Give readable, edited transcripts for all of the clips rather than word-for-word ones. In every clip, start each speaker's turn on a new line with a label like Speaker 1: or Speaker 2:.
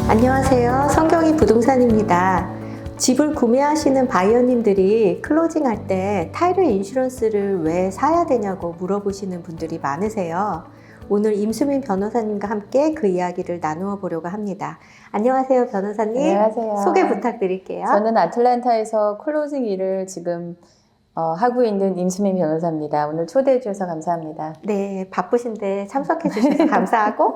Speaker 1: 안녕하세요. 성경이 부동산입니다. 집을 구매하시는 바이어님들이 클로징할 때 타이틀 인슈런스를 왜 사야 되냐고 물어보시는 분들이 많으세요. 오늘 임수민 변호사님과 함께 그 이야기를 나누어 보려고 합니다. 안녕하세요, 변호사님.
Speaker 2: 안녕하세요.
Speaker 1: 소개 부탁드릴게요.
Speaker 2: 저는 아틀란타에서 클로징 일을 지금 하고 있는 임수민 변호사입니다. 오늘 초대해 주셔서 감사합니다.
Speaker 1: 네, 바쁘신데 참석해 주셔서 감사하고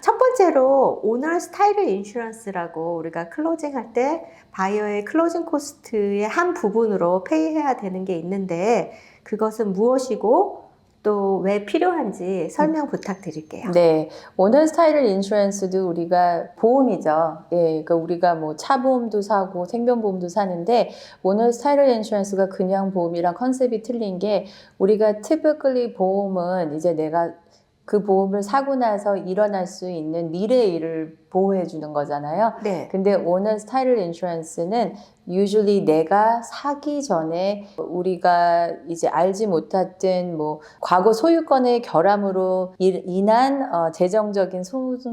Speaker 1: 첫 번째로 오너스 타이틀 인슈런스라고 우리가 클로징 할 때 바이어의 클로징 코스트의 한 부분으로 페이해야 되는 게 있는데 그것은 무엇이고 또 왜 필요한지 설명 부탁드릴게요.
Speaker 2: 네, 오너스 타이틀 인슈런스도 우리가 보험이죠. 예, 그러니까 우리가 뭐 차 보험도 사고 생명 보험도 사는데 오너스 타이틀 인슈런스가 그냥 보험이랑 컨셉이 틀린 게 우리가 typically 보험은 이제 내가 그 보험을 사고 나서 일어날 수 있는 미래의 일을 보호해 주는 거잖아요.
Speaker 1: 네.
Speaker 2: 근데 오너스 타이틀 인슈런스는 usually 내가 사기 전에 우리가 이제 알지 못했던 뭐 과거 소유권의 결함으로 인한 재정적인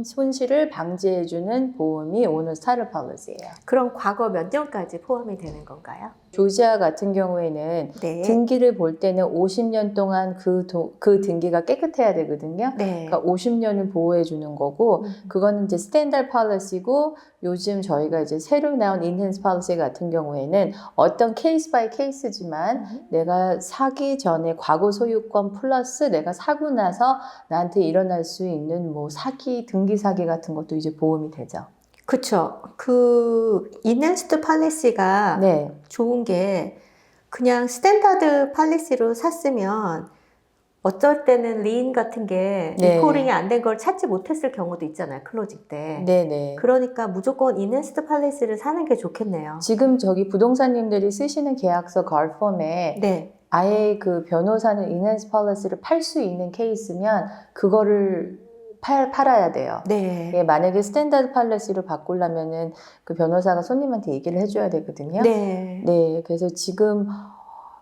Speaker 2: 손실을 방지해 주는 보험이 오너스 타이틀 폴리시예요.
Speaker 1: 그럼 과거 몇 년까지 포함이 되는 건가요?
Speaker 2: 조지아 같은 경우에는
Speaker 1: 네.
Speaker 2: 등기를 볼 때는 50년 동안 그 등기가 깨끗해야 되거든요.
Speaker 1: 네.
Speaker 2: 그러니까 50년을 보호해 주는 거고 그거는 이제 스탠다드 폴리시고 요즘 저희가 이제 새로 나온 인핸스 폴리시 같은 경우에는 어떤 케이스 바이 케이스지만 내가 사기 전에 과거 소유권 플러스 내가 사고 나서 나한테 일어날 수 있는 뭐 사기, 등기 사기 같은 것도 이제 보험이 되죠.
Speaker 1: 그쵸. 그 인핸스드 팔리시가
Speaker 2: 네.
Speaker 1: 좋은 게 그냥 스탠다드 팔리시로 샀으면 어쩔 때는 리인 같은 게
Speaker 2: 네.
Speaker 1: 리콜링이 안 된 걸 찾지 못했을 경우도 있잖아요. 클로징 때.
Speaker 2: 네네.
Speaker 1: 그러니까 무조건 인핸스드 팔리시를 사는 게 좋겠네요.
Speaker 2: 지금 저기 부동산님들이 쓰시는 계약서 걸폼에
Speaker 1: 네.
Speaker 2: 아예 그 변호사는 인핸스 폴리시를 팔 수 있는 케이스면 그거를 팔아야 돼요.
Speaker 1: 네.
Speaker 2: 예, 만약에 스탠다드 폴리시로 바꾸려면은 그 변호사가 손님한테 얘기를 해줘야 되거든요.
Speaker 1: 네.
Speaker 2: 네, 그래서 지금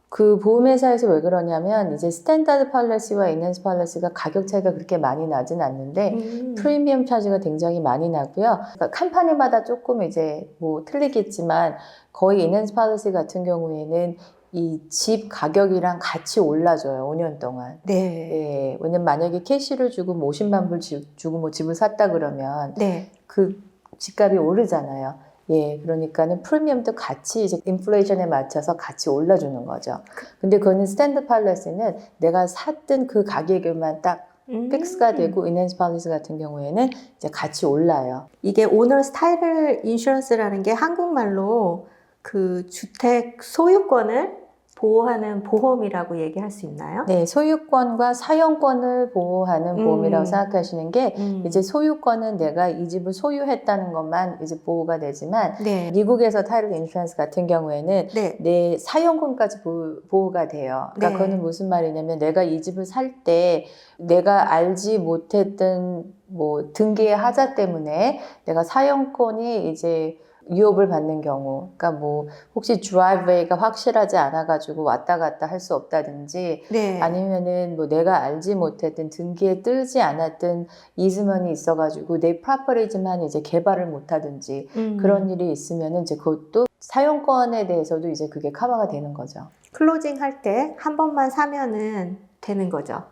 Speaker 2: 그 보험회사에서 왜 그러냐면 이제 스탠다드 폴리시와 인핸스 폴리시가 가격 차이가 그렇게 많이 나진 않는데 프리미엄 차지가 굉장히 많이 나고요. 그러니까 컴퍼니마다 조금 이제 뭐 틀리겠지만 거의 인핸스 폴리시 같은 경우에는 이 집 가격이랑 같이 올라줘요. 5년 동안.
Speaker 1: 네.
Speaker 2: 예, 왜냐면 만약에 캐시를 주고 뭐 50만 불 주고 뭐 집을 샀다 그러면
Speaker 1: 네.
Speaker 2: 그 집값이 오르잖아요. 예, 그러니까는 프리미엄도 같이 이제 인플레이션에 맞춰서 같이 올려주는 거죠. 근데 그거는 스탠드 팔리시는 내가 샀던 그 가격에만 딱 픽스가 되고 인핸스 팔리시 같은 경우에는 이제 같이 올라요.
Speaker 1: 이게 오너스 타이틀 인슈런스라는 게 한국말로 그 주택 소유권을 보호하는 보험이라고 얘기할 수 있나요?
Speaker 2: 네, 소유권과 사용권을 보호하는 보험이라고 생각하시는 게 이제 소유권은 내가 이 집을 소유했다는 것만 이제 보호가 되지만
Speaker 1: 네.
Speaker 2: 미국에서 타이틀 인슈런스 같은 경우에는
Speaker 1: 네.
Speaker 2: 내 사용권까지 보호가 돼요. 그러니까
Speaker 1: 네.
Speaker 2: 그거는 무슨 말이냐면 내가 이 집을 살 때 내가 알지 못했던 뭐 등기의 하자 때문에 내가 사용권이 이제 위협을 받는 경우, 그러니까 뭐 혹시 드라이브웨이가 확실하지 않아가지고 왔다 갔다 할 수 없다든지,
Speaker 1: 네.
Speaker 2: 아니면은 뭐 내가 알지 못했던 등기에 뜨지 않았던 이즈먼이 있어가지고 내 프로퍼티지만 이제 개발을 못하든지 그런 일이 있으면은 이제 그것도 사용권에 대해서도 이제 그게 커버가 되는 거죠.
Speaker 1: 클로징 할 때 한 번만 사면은 되는 거죠.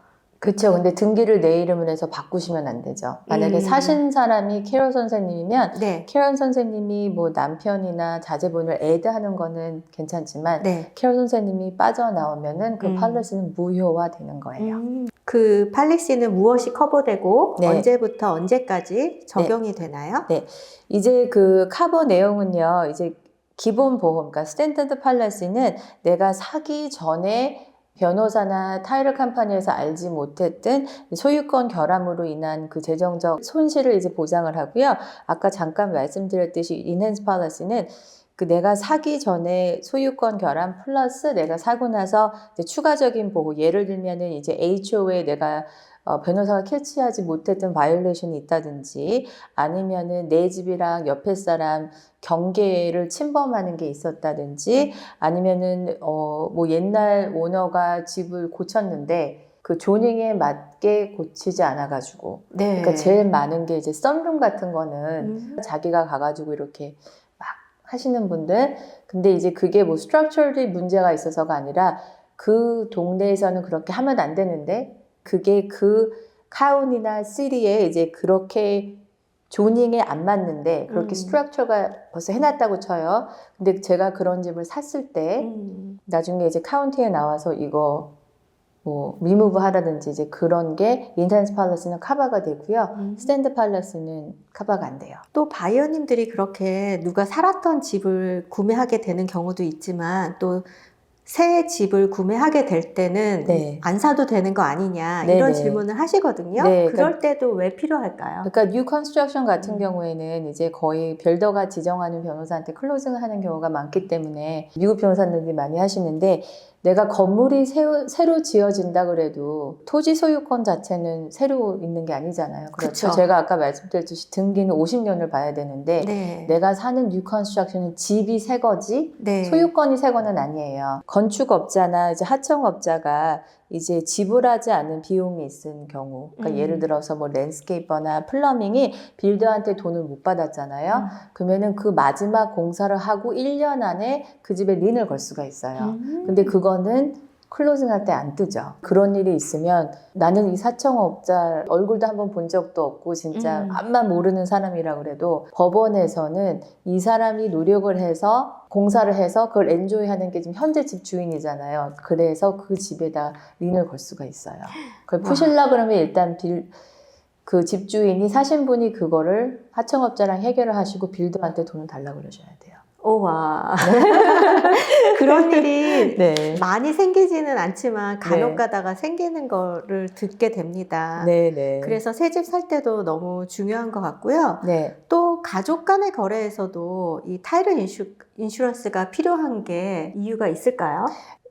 Speaker 2: 그렇죠. 근데 등기를 내 이름으로 해서 바꾸시면 안 되죠. 만약에 사신 사람이 캐럴 선생님이면
Speaker 1: 네.
Speaker 2: 캐럴 선생님이 뭐 남편이나 자제분을 애드하는 거는 괜찮지만
Speaker 1: 네.
Speaker 2: 캐럴 선생님이 빠져나오면은 그 팔리시는 무효화되는 거예요.
Speaker 1: 그 팔리시는 무엇이 커버되고
Speaker 2: 네.
Speaker 1: 언제부터 언제까지 적용이 되나요?
Speaker 2: 네. 이제 그 커버 내용은요. 이제 기본 보험, 그러니까 스탠다드 팔리시는 내가 사기 전에 변호사나 타이틀 컴퍼니에서 알지 못했던 소유권 결함으로 인한 그 재정적 손실을 이제 보장을 하고요. 아까 잠깐 말씀드렸듯이 인핸스 폴리시는 그 내가 사기 전에 소유권 결함 플러스 내가 사고 나서 이제 추가적인 보호, 예를 들면은 이제 HO에 내가 변호사가 캐치하지 못했던 바이올레이션이 있다든지 아니면은 내 집이랑 옆에 사람 경계를 침범하는 게 있었다든지 아니면은 뭐 옛날 오너가 집을 고쳤는데 그 조닝에 맞게 고치지 않아가지고
Speaker 1: 네.
Speaker 2: 그러니까 제일 많은 게 이제 썬룸 같은 거는 자기가 가가지고 이렇게 막 하시는 분들 근데 이제 그게 뭐 스트럭처럴이 문제가 있어서가 아니라 그 동네에서는 그렇게 하면 안 되는데 그게 그 카운티나 시리에 이제 그렇게 조닝에 안 맞는데 그렇게 스트럭처가 벌써 해놨다고 쳐요. 근데 제가 그런 집을 샀을 때 나중에 이제 카운티에 나와서 이거 뭐 리무브 하라든지 이제 그런 게 인텐스 팔러스는 커버가 되고요. 스탠드 팔러스는 커버가 안 돼요.
Speaker 1: 또 바이어님들이 그렇게 누가 살았던 집을 구매하게 되는 경우도 있지만 또 새 집을 구매하게 될 때는
Speaker 2: 네.
Speaker 1: 안 사도 되는 거 아니냐
Speaker 2: 네,
Speaker 1: 이런
Speaker 2: 네.
Speaker 1: 질문을 하시거든요.
Speaker 2: 네,
Speaker 1: 그럴 때도 왜 필요할까요?
Speaker 2: 그러니까 뉴 컨스트럭션 같은 경우에는 이제 거의 빌더가 지정하는 변호사한테 클로징을 하는 경우가 많기 때문에 미국 변호사들이 많이 하시는데 내가 건물이 새로 지어진다 그래도 토지 소유권 자체는 새로 있는 게 아니잖아요. 그렇죠.
Speaker 1: 그쵸.
Speaker 2: 제가 아까 말씀드렸듯이 등기는 50년을 봐야 되는데
Speaker 1: 네.
Speaker 2: 내가 사는 뉴 컨스트럭션은 집이 새 거지
Speaker 1: 네.
Speaker 2: 소유권이 새 거는 아니에요. 건축업자나 이제 하청업자가 이제 지불하지 않는 비용이 있는 경우, 그러니까 예를 들어서 뭐 랜드스케이퍼나 플러밍이 빌더한테 돈을 못 받았잖아요. 그러면은 그 마지막 공사를 하고 1년 안에 그 집에 린을 걸 수가 있어요. 근데 그거는 클로징 할 때 안 뜨죠. 그런 일이 있으면 나는 이 사청업자 얼굴도 한번 본 적도 없고 진짜 앞만 모르는 사람이라 그래도 법원에서는 이 사람이 노력을 해서 공사를 해서 그걸 엔조이하는 게 지금 현재 집 주인이잖아요. 그래서 그 집에다 린을 걸 수가 있어요. 그걸 푸실라 그러면 일단 그 집주인이 사신 분이 그거를 하청업자랑 해결을 하시고 빌더한테 돈을 달라고 그러셔야 돼요.
Speaker 1: 오와. 그런 일이
Speaker 2: 네.
Speaker 1: 많이 생기지는 않지만 간혹
Speaker 2: 네.
Speaker 1: 가다가 생기는 거를 듣게 됩니다.
Speaker 2: 네.
Speaker 1: 그래서 새 집 살 때도 너무 중요한 것 같고요.
Speaker 2: 네.
Speaker 1: 또 가족 간의 거래에서도 이 타이틀 인슈런스가 필요한 게 이유가 있을까요?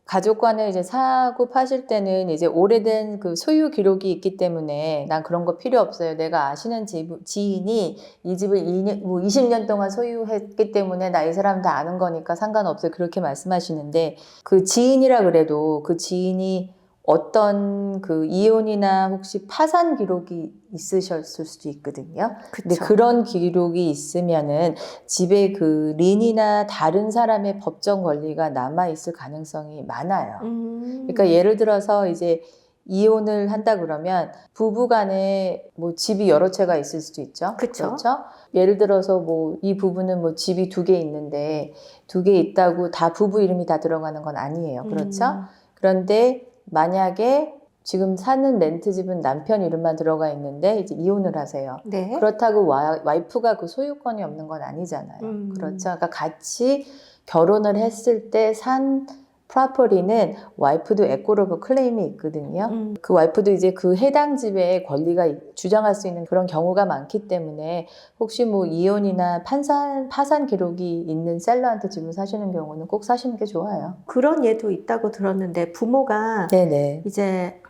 Speaker 2: 가족 간에 이제 사고 파실 때는 이제 오래된 그 소유 기록이 있기 때문에 난 그런 거 필요 없어요. 내가 아시는 지인이 이 집을 20년 동안 소유했기 때문에 나 이 사람 다 아는 거니까 상관없어요. 그렇게 말씀하시는데 그 지인이라 그래도 그 지인이 어떤 그 이혼이나 혹시 파산 기록이 있으셨을 수도 있거든요. 근데
Speaker 1: 그쵸.
Speaker 2: 그런 기록이 있으면은 집에 그 린이나 다른 사람의 법정 권리가 남아 있을 가능성이 많아요. 그러니까 예를 들어서 이제 이혼을 한다 그러면 부부간에 뭐 집이 여러 채가 있을 수도 있죠.
Speaker 1: 그쵸.
Speaker 2: 그렇죠? 예를 들어서 뭐 이 부부는 뭐 집이 2개 있는데 2개 있다고 다 부부 이름이 다 들어가는 건 아니에요. 그렇죠? 그런데 만약에 지금 사는 렌트집은 남편 이름만 들어가 있는데 이제 이혼을 하세요.
Speaker 1: 네.
Speaker 2: 그렇다고 와이프가 그 소유권이 없는 건 아니잖아요. 그렇죠. 그러니까 같이 결혼을 했을 때 산 프로퍼티는 와이프도 에코로브 클레임이 있거든요. 그 와이프도 이제 그 해당 집에 권리가 주장할 수 있는 그런 경우가 많기 때문에 혹시 뭐 이혼이나 파산 기록이 있는 셀러한테 집을 사시는 경우는 꼭 사시는 게 좋아요.
Speaker 1: 그런 예도 있다고 들었는데 부모가
Speaker 2: 네네.
Speaker 1: 이제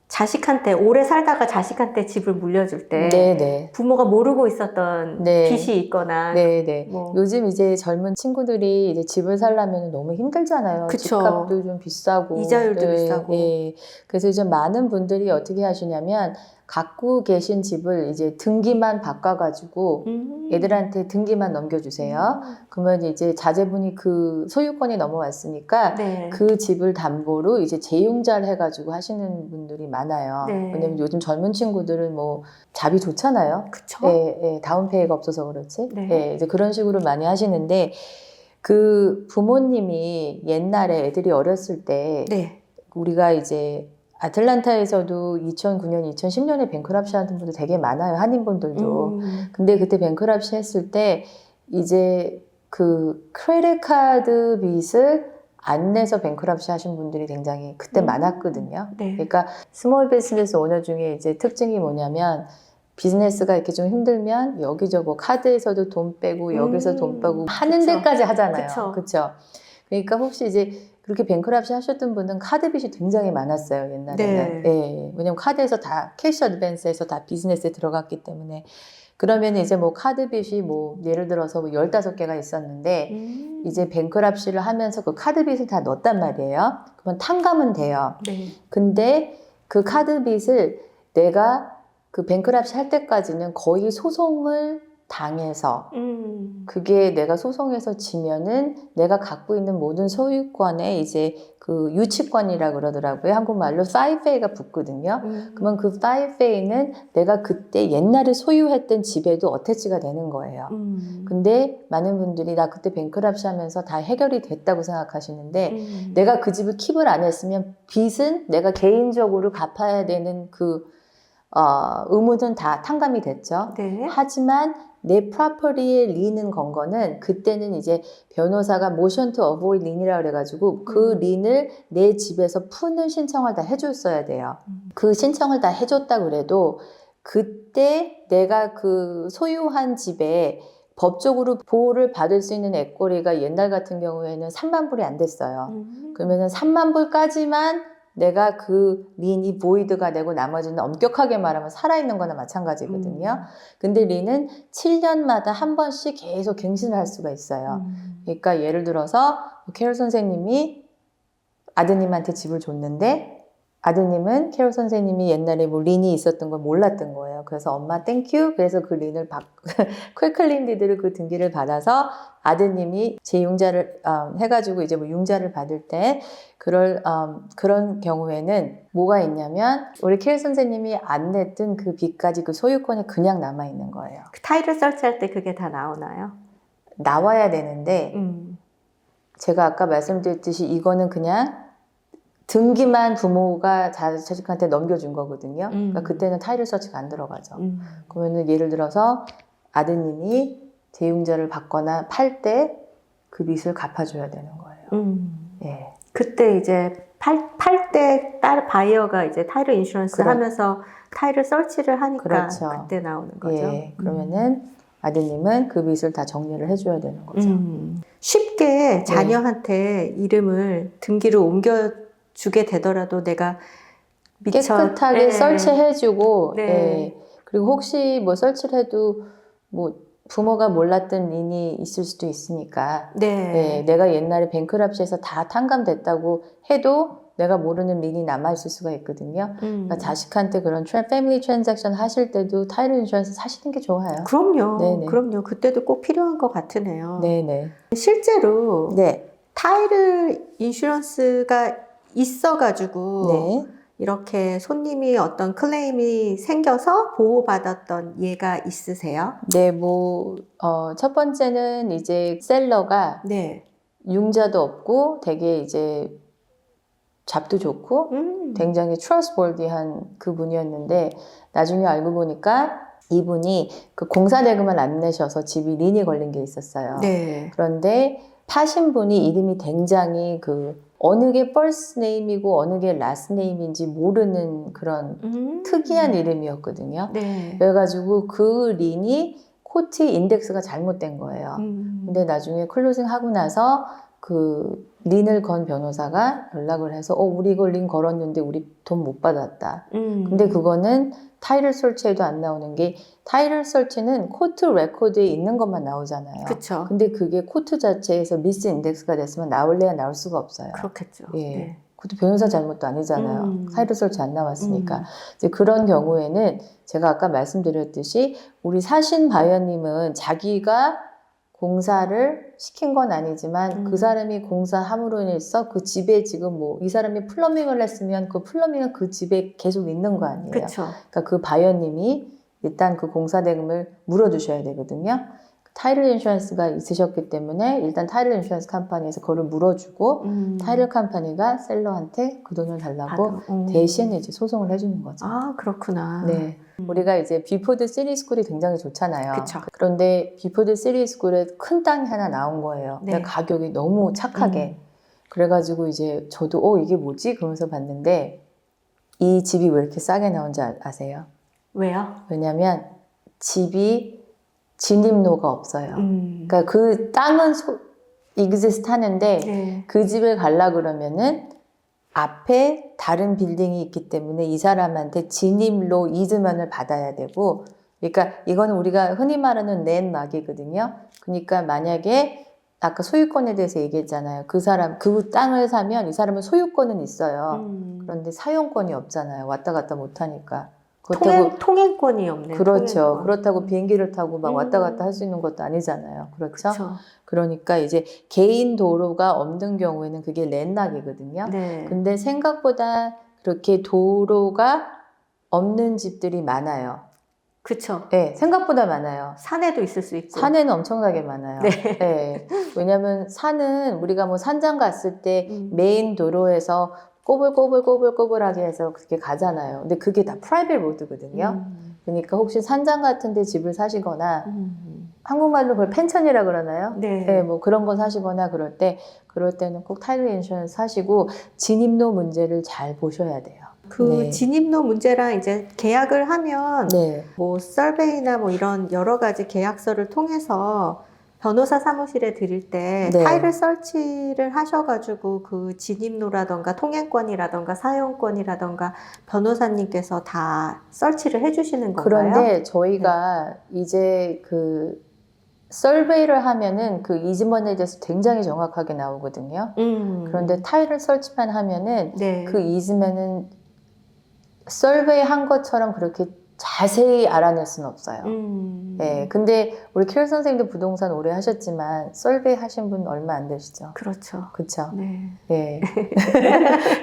Speaker 1: 자식한테 오래 살다가 자식한테 집을 물려줄 때
Speaker 2: 네네.
Speaker 1: 부모가 모르고 있었던
Speaker 2: 네.
Speaker 1: 빚이 있거나
Speaker 2: 네네.
Speaker 1: 뭐.
Speaker 2: 요즘 이제 젊은 친구들이 이제 집을 살려면 너무 힘들잖아요.
Speaker 1: 그쵸.
Speaker 2: 집값도 좀 비싸고.
Speaker 1: 이자율도
Speaker 2: 네,
Speaker 1: 비싸고.
Speaker 2: 네. 그래서 이제 많은 분들이 어떻게 하시냐면 갖고 계신 집을 이제 등기만 바꿔가지고 애들한테 등기만 넘겨주세요. 그러면 이제 자제분이 그 소유권이 넘어왔으니까
Speaker 1: 네.
Speaker 2: 그 집을 담보로 이제 재융자를 해가지고 하시는 분들이 많아요.
Speaker 1: 네.
Speaker 2: 왜냐면 요즘 젊은 친구들은 뭐 잡이 좋잖아요.
Speaker 1: 그쵸.
Speaker 2: 예, 다운페이가 없어서 그렇지.
Speaker 1: 네.
Speaker 2: 예, 이제 그런 식으로 많이 하시는데 그 부모님이 옛날에 애들이 어렸을 때
Speaker 1: 네.
Speaker 2: 우리가 이제 아틀란타에서도 2009년, 2010년에 뱅크럽시 하는 분들 되게 많아요. 한인분들도. 근데 그때 뱅크럽시 했을 때 이제 그 크레딧 카드 빚을 안 내서 뱅크럽시 하신 분들이 굉장히 그때 많았거든요.
Speaker 1: 네.
Speaker 2: 그러니까 스몰 비즈니스 오너 중에 이제 특징이 뭐냐면 비즈니스가 이렇게 좀 힘들면 여기저기 뭐 카드에서도 돈 빼고 여기서 돈 빼고 하는
Speaker 1: 그쵸.
Speaker 2: 데까지 하잖아요.
Speaker 1: 그쵸.
Speaker 2: 그렇죠. 그러니까 혹시 이제 그렇게 뱅크럽시 하셨던 분은 카드 빚이 굉장히 많았어요, 옛날에는.
Speaker 1: 네.
Speaker 2: 예. 왜냐면 카드에서 다 캐시 어드밴스에서 다 비즈니스에 들어갔기 때문에. 그러면 이제 뭐 카드 빚이 뭐 예를 들어서 뭐 15개가 있었는데 이제 뱅크럽시를 하면서 그 카드 빚을 다 넣었단 말이에요. 그러면 탕감은 돼요.
Speaker 1: 네.
Speaker 2: 근데 그 카드 빚을 내가 그 뱅크럽시 할 때까지는 거의 소송을 당해서 그게 내가 소송에서 지면은 내가 갖고 있는 모든 소유권에 이제 그 유치권이라고 그러더라고요. 한국말로 5A가 붙거든요. 그러면 그 5A는 내가 그때 옛날에 소유했던 집에도 어태치가 되는 거예요. 근데 많은 분들이 나 그때 뱅크럽시 하면서 다 해결이 됐다고 생각하시는데 내가 그 집을 킵을 안 했으면 빚은 내가 개인적으로 갚아야 되는 그 의무는 다 탕감이 됐죠.
Speaker 1: 네.
Speaker 2: 하지만 내 프로퍼티에 린은 건 거는 그때는 이제 변호사가 모션 투 어보이드 린이라고 그래가지고 그 린을 내 집에서 푸는 신청을 다 해줬어야 돼요. 그 신청을 다 해줬다 그래도 그때 내가 그 소유한 집에 법적으로 보호를 받을 수 있는 액거리가 옛날 같은 경우에는 3만 불이 안 됐어요. 그러면은 3만 불까지만 내가 그 린이 보이드가 되고 나머지는 엄격하게 말하면 살아있는 거나 마찬가지거든요. 근데 린은 7년마다 한 번씩 계속 갱신을 할 수가 있어요. 그러니까 예를 들어서 캐롤 선생님이 아드님한테 집을 줬는데 아드님은 캐롤 선생님이 옛날에 뭐 린이 있었던 걸 몰랐던 거예요. 그래서 엄마 땡큐. 그래서 그 린을 퀘클린 디드를 그 등기를 받아서 아드님이 재융자를 해가지고 이제 뭐 융자를 받을 때 그런 경우에는 뭐가 있냐면 우리 캐롤 선생님이 안 냈던 그 빚까지 그 소유권이 그냥 남아 있는 거예요.
Speaker 1: 그 타일을 설치할 때 그게 다 나오나요?
Speaker 2: 나와야 되는데 제가 아까 말씀드렸듯이 이거는 그냥 등기만 부모가 자식한테 넘겨준 거거든요. 그러니까 그때는 타이틀 서치가 안 들어가죠. 그러면은 예를 들어서 아드님이 재융자를 받거나 팔 때 그 빚을 갚아줘야 되는 거예요. 예.
Speaker 1: 그때 이제 팔 때 바이어가 이제 타이틀 인슈런스 하면서 타이틀 설치를 하니까
Speaker 2: 그렇죠.
Speaker 1: 그때 나오는 거죠.
Speaker 2: 예. 그러면은 아드님은 그 빚을 다 정리를 해줘야 되는 거죠.
Speaker 1: 쉽게 자녀한테 이름을 등기를 옮겨주게 되더라도 내가
Speaker 2: 깨끗하게 설치해주고,
Speaker 1: 네.
Speaker 2: 예. 그리고 혹시 뭐 설치를 해도 뭐 부모가 몰랐던 린이 있을 수도 있으니까,
Speaker 1: 네.
Speaker 2: 예. 내가 옛날에 뱅크럽시에서 다 탕감됐다고 해도 내가 모르는 린이 남아있을 수가 있거든요. 그러니까 자식한테 그런 패밀리 트랜잭션 하실 때도 타이틀 인슈런스 사시는 게 좋아요.
Speaker 1: 그럼요.
Speaker 2: 네네.
Speaker 1: 그럼요. 그때도 꼭 필요한 것 같으네요.
Speaker 2: 네네.
Speaker 1: 실제로
Speaker 2: 네.
Speaker 1: 타이틀 인슈런스가 있어가지고
Speaker 2: 네.
Speaker 1: 이렇게 손님이 어떤 클레임이 생겨서 보호받았던 예가 있으세요?
Speaker 2: 네, 첫 번째는 이제 셀러가
Speaker 1: 네.
Speaker 2: 융자도 없고 되게 이제 잡도 좋고 굉장히 트러스트월디한 그분이었는데 나중에 알고 보니까 이분이 그 공사대금을 안 내셔서 집이 린이 걸린 게 있었어요.
Speaker 1: 네.
Speaker 2: 그런데 파신 분이 이름이 굉장히 어느 게 first name이고 어느 게 last name인지 모르는 그런 특이한 이름이었거든요.
Speaker 1: 네.
Speaker 2: 그래가지고 그 린이 코트 인덱스가 잘못된 거예요. 근데 나중에 클로징 하고 나서 그 린을 건 변호사가 연락을 해서 우리 이거 린 걸었는데 우리 돈 못 받았다. 근데 그거는 타이틀 설치에도 안 나오는 게 타이틀 설치는 코트 레코드에 있는 것만 나오잖아요.
Speaker 1: 그렇죠.
Speaker 2: 근데 그게 코트 자체에서 미스 인덱스가 됐으면 나올래야 나올 수가 없어요.
Speaker 1: 그렇겠죠.
Speaker 2: 예.
Speaker 1: 네.
Speaker 2: 그것도 변호사 잘못도 아니잖아요. 타이틀 설치 안 나왔으니까. 이제 그런 경우에는 제가 아까 말씀드렸듯이 우리 사신 바이어님은 자기가 공사를 시킨 건 아니지만 그 사람이 공사함으로 인해서 그 집에 지금 이 사람이 플러밍을 했으면 그 플러밍은 그 집에 계속 있는 거 아니에요.
Speaker 1: 그렇죠.
Speaker 2: 그러니까 그 바이어님이 일단 그 공사대금을 물어주셔야 되거든요. 타이틀 인슈런스가 있으셨기 때문에 일단 타이틀 인슈런스 컴퍼니에서 그거를 물어주고 타이틀 컴퍼니가 셀러한테 그 돈을 달라고 대신 이제 소송을 해주는 거죠.
Speaker 1: 아, 그렇구나.
Speaker 2: 네. 우리가 이제 비포드 시리 스쿨이 굉장히 좋잖아요.
Speaker 1: 그쵸.
Speaker 2: 그런데 비포드 시리 스쿨에 큰 땅이 하나 나온 거예요.
Speaker 1: 네.
Speaker 2: 근데 가격이 너무 착하게. 그래가지고 이제 저도 이게 뭐지? 그러면서 봤는데 이 집이 왜 이렇게 싸게 나온지 아세요?
Speaker 1: 왜요?
Speaker 2: 왜냐면 집이 진입로가 없어요. 그러니까 그 땅은 exist 하는데
Speaker 1: 네.
Speaker 2: 그 집을 가려 그러면은 앞에 다른 빌딩이 있기 때문에 이 사람한테 진입로 이즈면을 받아야 되고, 그러니까 이거는 우리가 흔히 말하는 랜락이거든요. 그러니까 만약에 아까 소유권에 대해서 얘기했잖아요. 그 사람 그 땅을 사면 이 사람은 소유권은 있어요. 그런데 사용권이 없잖아요. 왔다 갔다 못 하니까.
Speaker 1: 통행권이 없네.
Speaker 2: 그렇죠.
Speaker 1: 통행권.
Speaker 2: 그렇다고 비행기를 타고 막 왔다 갔다 할 수 있는 것도 아니잖아요. 그렇죠?
Speaker 1: 그렇죠.
Speaker 2: 그러니까 이제 개인 도로가 없는 경우에는 그게 랜락이거든요.
Speaker 1: 네.
Speaker 2: 근데 생각보다 그렇게 도로가 없는 집들이 많아요.
Speaker 1: 그렇죠.
Speaker 2: 네, 생각보다 많아요.
Speaker 1: 산에도 있을 수 있고.
Speaker 2: 산에는 엄청나게 많아요.
Speaker 1: 네.
Speaker 2: 네. 왜냐면 산은 우리가 뭐 산장 갔을 때
Speaker 1: 음.
Speaker 2: 메인 도로에서 꼬불꼬불꼬불꼬불하게 해서 그렇게 가잖아요. 근데 그게 다 프라이빗 로드거든요. 그러니까 혹시 산장 같은 데 집을 사시거나 한국말로 그걸 펜션이라 그러나요?
Speaker 1: 네.
Speaker 2: 네, 뭐 그런 거 사시거나 그럴 때는 꼭 타이틀 인슈런스 사시고 진입로 문제를 잘 보셔야 돼요.
Speaker 1: 그
Speaker 2: 네.
Speaker 1: 진입로 문제랑 이제 계약을 하면
Speaker 2: 네.
Speaker 1: 뭐 서베이나 뭐 이런 여러 가지 계약서를 통해서 변호사 사무실에 드릴 때
Speaker 2: 네.
Speaker 1: 타이틀 설치를 하셔가지고 그 진입로라던가 통행권이라던가 사용권이라던가 변호사님께서 다 설치를 해주시는 건가요?
Speaker 2: 그런데 저희가 이제 그 서베이를 하면은 그 이즈먼에 대해서 굉장히 정확하게 나오거든요. 그런데 타일을 설치만 하면은
Speaker 1: 네.
Speaker 2: 그 이즈먼은 서베이 한 것처럼 그렇게 자세히 알아낼 수는 없어요. 네, 근데 우리 킬 선생님도 부동산 오래 하셨지만 서베이 하신 분 얼마 안 되시죠?
Speaker 1: 그렇죠.
Speaker 2: 그렇죠.
Speaker 1: 네.
Speaker 2: 네.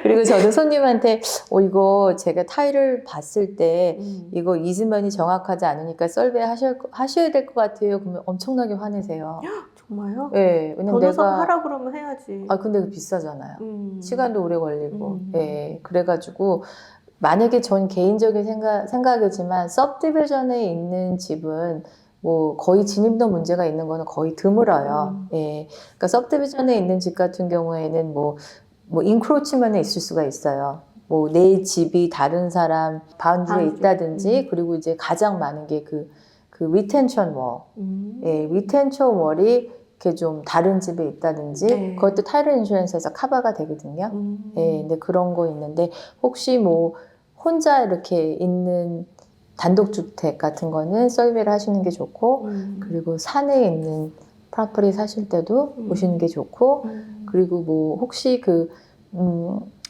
Speaker 2: 그리고 저도 손님한테 이거 제가 타일을 봤을 때 이거 이즈먼이 정확하지 않으니까 서베이 하셔야 될 것 같아요. 그러면 엄청나게 화내세요.
Speaker 1: 정말요?
Speaker 2: 네, 왜냐면
Speaker 1: 변호사가
Speaker 2: 내가
Speaker 1: 하라 그러면 해야지.
Speaker 2: 아 근데 그 비싸잖아요. 시간도 오래 걸리고.
Speaker 1: 음.
Speaker 2: 예, 그래가지고 만약에 전 개인적인 생각이지만 सब디비전에 있는 집은 뭐 거의 진입도 문제가 있는 거는 거의 드물어요. 예, 그러니까 सब디비전에 있는 집 같은 경우에는 뭐 인크로치먼에 있을 수가 있어요. 뭐 내 집이 다른 사람 바운드리에 있다든지 그리고 이제 가장 많은 게 그 리텐션 월. 예, 리텐션 월이 이렇게 좀 다른 집에 있다든지
Speaker 1: 네.
Speaker 2: 그것도 타이틀 인슈런스에서 커버가 되거든요. 예, 근데 그런 거 있는데 혹시 뭐 혼자 이렇게 있는 단독주택 같은 거는 서베이를 하시는 게 좋고 그리고 산에 있는 프로퍼티 사실 때도 보시는 게 좋고 그리고 뭐 혹시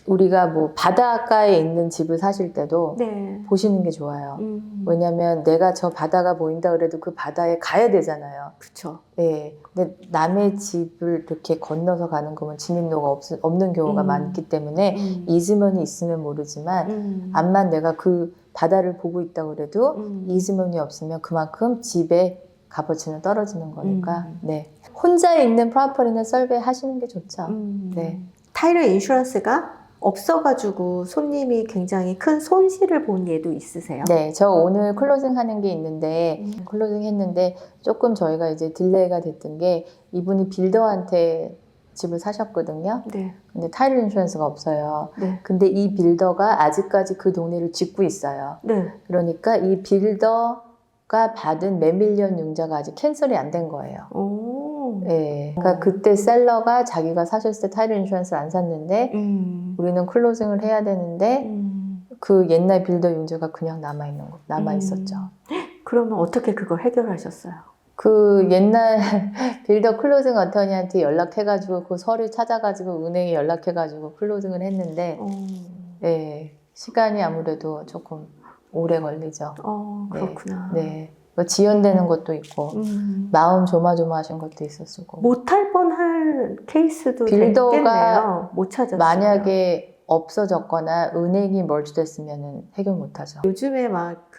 Speaker 2: 우리가 뭐 바닷가에 있는 집을 사실 때도
Speaker 1: 네.
Speaker 2: 보시는 게 좋아요. 왜냐면 내가 저 바다가 보인다 그래도 그 바다에 가야 되잖아요.
Speaker 1: 그렇죠.
Speaker 2: 네. 근데 남의 집을 이렇게 건너서 가는 거면 진입로가 없는 경우가 많기 때문에 이즈먼이 있으면 모르지만 암만 내가 그 바다를 보고 있다 그래도 이즈먼이 없으면 그만큼 집의 값어치는 떨어지는 거니까 네. 혼자 있는 프로퍼티는 서베이 하시는 게 좋죠. 네.
Speaker 1: 타이틀 인슈런스가 없어가지고 손님이 굉장히 큰 손실을 본 예도 있으세요?
Speaker 2: 네, 저 오늘 클로징 하는 게 있는데 클로징 했는데 조금 저희가 이제 딜레이가 됐던 게 이분이 빌더한테 집을 사셨거든요.
Speaker 1: 네.
Speaker 2: 근데 타이틀 인슈런스가 없어요.
Speaker 1: 네.
Speaker 2: 근데 이 빌더가 아직까지 그 동네를 짓고 있어요.
Speaker 1: 네.
Speaker 2: 그러니까 이 빌더가 받은 매밀리언 융자가 아직 캔슬이 안 된 거예요.
Speaker 1: 오.
Speaker 2: 네, 그러니까 그때 셀러가 자기가 사셨을 때 타이틀 인슈런스를 안 샀는데 우리는 클로징을 해야 되는데 그 옛날 빌더 융자가 그냥 남아 있었죠.
Speaker 1: 그러면 어떻게 그걸 해결하셨어요?
Speaker 2: 그 옛날 빌더 클로징 어터니한테 연락해가지고 그 서류 찾아가지고 은행에 연락해가지고 클로징을 했는데 네, 시간이 아무래도 조금 오래 걸리죠.
Speaker 1: 그렇구나.
Speaker 2: 네. 지연되는 것도 있고 마음 조마조마하신 것도 있었을 거고.
Speaker 1: 못할 뻔할 케이스도
Speaker 2: 빌더가
Speaker 1: 됐겠네요. 못 찾았어요.
Speaker 2: 만약에 없어졌거나 은행이 멀티됐으면 해결 못하죠.
Speaker 1: 요즘에 막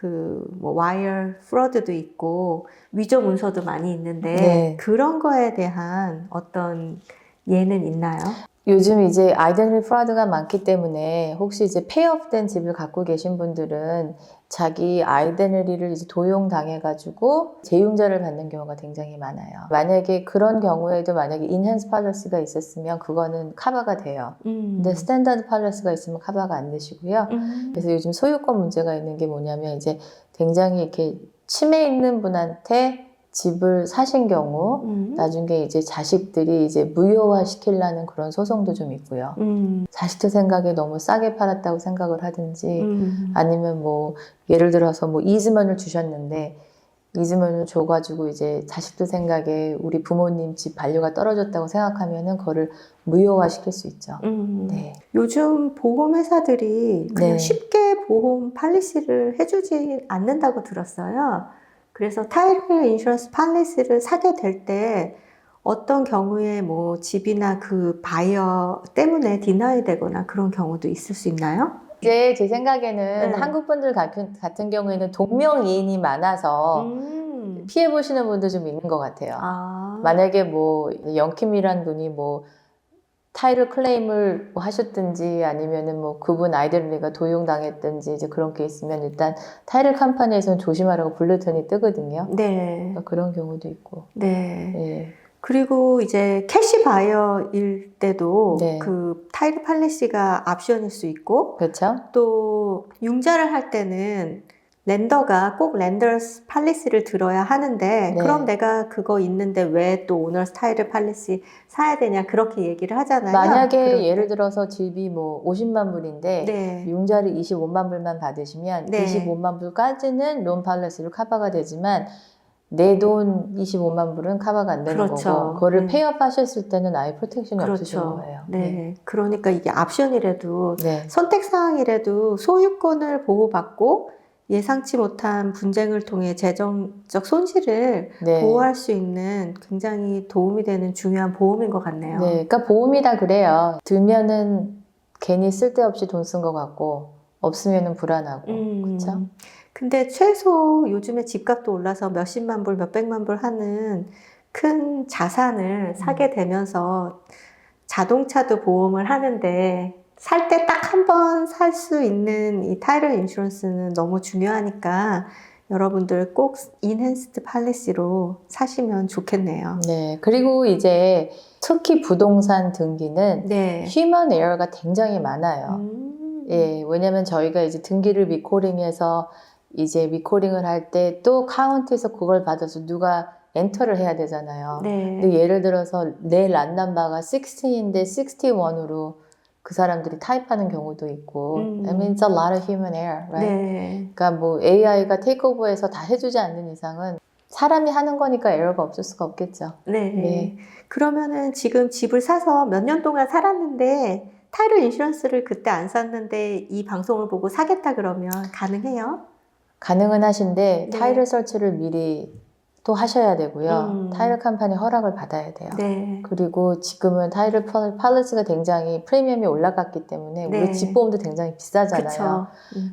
Speaker 1: 뭐 와이어 프로드도 있고 위조 문서도 많이 있는데
Speaker 2: 네.
Speaker 1: 그런 거에 대한 어떤 예는 있나요?
Speaker 2: 요즘 이제 아이덴티티 프로드가 많기 때문에 혹시 이제 페이오프된 집을 갖고 계신 분들은 자기 아이덴티티를 이제 도용당해가지고 재융자를 받는 경우가 굉장히 많아요. 만약에 그런 경우에도 만약에 인핸스 팔러시가 있었으면 그거는 커버가 돼요. 근데 스탠다드 팔러시가 있으면 커버가 안 되시고요. 그래서 요즘 소유권 문제가 있는 게 뭐냐면 이제 굉장히 이렇게 치매 있는 분한테 집을 사신 경우 나중에 이제 자식들이 이제 무효화 시키려는 그런 소송도 좀 있고요. 자식들 생각에 너무 싸게 팔았다고 생각을 하든지 아니면 뭐 예를 들어서 뭐 이즈먼을 주셨는데 이즈먼을 줘가지고 이제 자식들 생각에 우리 부모님 집 반류가 떨어졌다고 생각하면은 그거를 무효화 시킬 수 있죠. 네.
Speaker 1: 요즘 보험회사들이 그냥
Speaker 2: 네.
Speaker 1: 쉽게 보험 팔리시를 해주지 않는다고 들었어요. 그래서 타이틀 인슈런스 팔리시를 사게 될 때 어떤 경우에 뭐 집이나 그 바이어 때문에 디나이 되거나 그런 경우도 있을 수 있나요?
Speaker 2: 이제 제 생각에는
Speaker 1: 네.
Speaker 2: 한국 분들 같은 경우에는 동명이인이 많아서 피해 보시는 분도 좀 있는 것 같아요. 만약에 뭐 영킴이란 분이 뭐 타이틀 클레임을 뭐 하셨든지 아니면은 뭐 그분 아이들리가 도용당했든지 이제 그런 게 있으면 일단 타이틀 컴퍼니에서는 조심하라고 불레튼이 뜨거든요.
Speaker 1: 네.
Speaker 2: 그런 경우도 있고.
Speaker 1: 네.
Speaker 2: 네.
Speaker 1: 그리고 이제 캐시 바이어일 때도
Speaker 2: 네.
Speaker 1: 그 타이틀 팔리시가 옵션일 수 있고
Speaker 2: 그렇죠?
Speaker 1: 또 융자를 할 때는 렌더가 꼭 렌더스 팔리시를 들어야 하는데
Speaker 2: 네.
Speaker 1: 그럼 내가 그거 있는데 왜 또 오너스 타이틀 팔리시 사야 되냐 그렇게 얘기를 하잖아요.
Speaker 2: 만약에
Speaker 1: 그럴 때.
Speaker 2: 예를 들어서 집이 뭐 50만 불인데
Speaker 1: 네.
Speaker 2: 융자를 25만 불만 받으시면
Speaker 1: 네.
Speaker 2: 25만 불까지는 론 팔리시로 커버가 되지만 내 돈 25만 불은 커버가 안 되는
Speaker 1: 그렇죠.
Speaker 2: 거고 그거를
Speaker 1: 네.
Speaker 2: 페이업 하셨을 때는 아예 프로텍션이 없으신
Speaker 1: 그렇죠.
Speaker 2: 거예요.
Speaker 1: 네. 그러니까 이게 옵션이라도
Speaker 2: 네.
Speaker 1: 선택사항이라도 소유권을 보호받고 예상치 못한 분쟁을 통해 재정적 손실을
Speaker 2: 네.
Speaker 1: 보호할 수 있는 굉장히 도움이 되는 중요한 보험인 것 같네요.
Speaker 2: 네. 그러니까 보험이 다 그래요. 들면은 괜히 쓸데없이 돈 쓴 것 같고 없으면은 불안하고. 그렇죠?
Speaker 1: 근데 최소 요즘에 집값도 올라서 몇십만 불, 몇백만 불 하는 큰 자산을 사게 되면서 자동차도 보험을 하는데 살 때 딱 한 번 살 수 있는 이 타이틀 인슈런스는 너무 중요하니까 여러분들 꼭 인핸스드 팔리시로 사시면 좋겠네요.
Speaker 2: 네. 그리고 이제 특히 부동산 등기는
Speaker 1: 네.
Speaker 2: 휴먼 에러가 굉장히 많아요. 예, 왜냐면 저희가 이제 등기를 미코링해서 이제 미코링을 할 때 또 카운트에서 그걸 받아서 누가 엔터를 해야 되잖아요.
Speaker 1: 네.
Speaker 2: 근데 예를 들어서 내 란남바가 60인데 61으로 그 사람들이 타입하는 경우도 있고 I mean, it's a lot of human error, right?
Speaker 1: 네.
Speaker 2: 그러니까 뭐 AI가 테이크오버해서 다 해주지 않는 이상은 사람이 하는 거니까 에러가 없을 수가 없겠죠.
Speaker 1: 네.
Speaker 2: 네.
Speaker 1: 그러면은 지금 집을 사서 몇 년 동안 살았는데 타이틀 인슈런스를 그때 안 샀는데 이 방송을 보고 사겠다 그러면 가능해요?
Speaker 2: 가능은 하신데
Speaker 1: 네.
Speaker 2: 타이틀 설치를 미리 또 하셔야 되고요. 타이틀 컴퍼니 허락을 받아야 돼요.
Speaker 1: 네.
Speaker 2: 그리고 지금은 타이틀 팔리시가 굉장히 프리미엄이 올라갔기 때문에
Speaker 1: 네.
Speaker 2: 우리 집보험도 굉장히 비싸잖아요.
Speaker 1: 그쵸.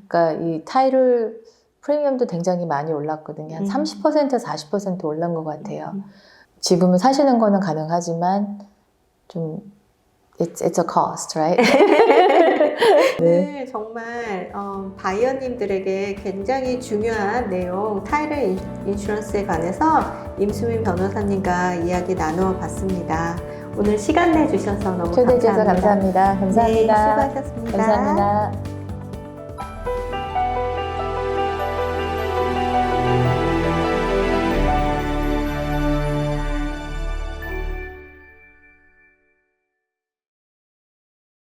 Speaker 2: 그러니까 이 타이틀 프리미엄도 굉장히 많이 올랐거든요. 한 30%, 40% 올란 것 같아요. 지금은 사시는 거는 가능하지만 좀 it's a cost, right?
Speaker 1: 오늘 정말 바이어님들에게 굉장히 중요한 내용 타이틀 인슈런스에 관해서 임수민 변호사님과 이야기 나누어 봤습니다. 오늘 시간 내주셔서 너무
Speaker 2: 초대해 주셔서
Speaker 1: 감사합니다.
Speaker 2: 감사합니다. 감사합니다.
Speaker 1: 네, 수고하셨습니다.
Speaker 2: 감사합니다.